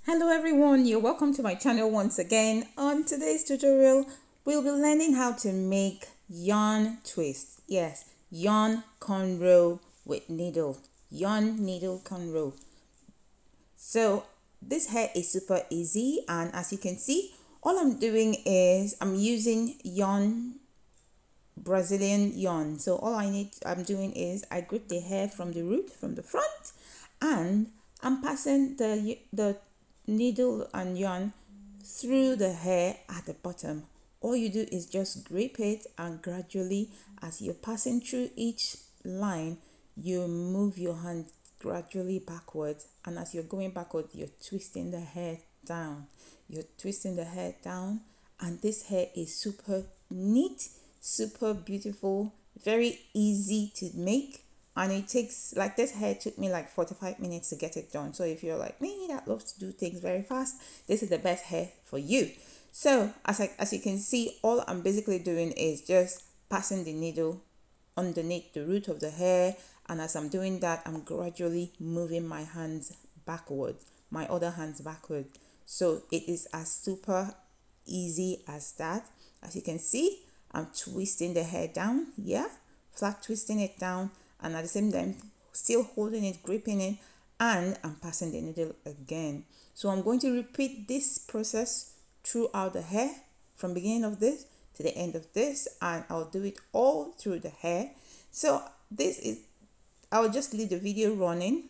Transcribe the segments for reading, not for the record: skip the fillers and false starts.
Hello everyone, you're welcome to my channel once again. On today's tutorial, we'll be learning how to make yarn twist. Yes, yarn cornrow with needle. Yarn needle cornrow. So this hair is super easy, and as you can see, all I'm doing is I'm using yarn Brazilian yarn. So I'm doing is I grip the hair from the root, from the front, and I'm passing the needle and yarn through the hair at the bottom. All you do is just grip it, and gradually, as you're passing through each line, you move your hand gradually backwards, and as you're going backwards, you're twisting the hair down. You're twisting the hair down, and this hair is super neat, super beautiful, very easy to make, and it takes, like, this hair took me like 45 minutes to get it done. So if you're like me that loves to do things very fast, this is the best hair for you. So as you can see, all I'm basically doing is just passing the needle underneath the root of the hair, and as I'm doing that, I'm gradually moving my hands backwards, my other hands backwards. So it is as super easy as that. As you can see, I'm twisting the hair down, yeah, flat twisting it down, and at the same time still holding it, gripping it, and I'm passing the needle again. So I'm going to repeat this process throughout the hair, from beginning of this to the end of this, and I'll do it all through the hair. So I'll just leave the video running,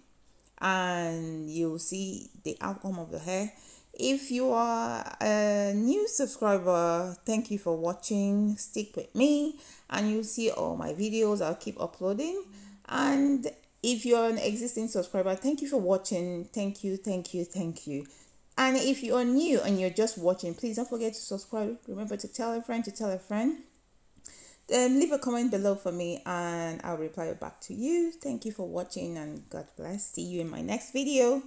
and you'll see the outcome of the hair. If you are a new subscriber, thank you for watching. Stick with me and you'll see all my videos. I'll keep uploading. And if you're an existing subscriber, thank you for watching. Thank you, thank you, thank you. And if you are new and you're just watching, please don't forget to subscribe. Remember to tell a friend to tell a friend. Then leave a comment below for me and I'll reply back to you. Thank you for watching, and God bless. See you in my next video.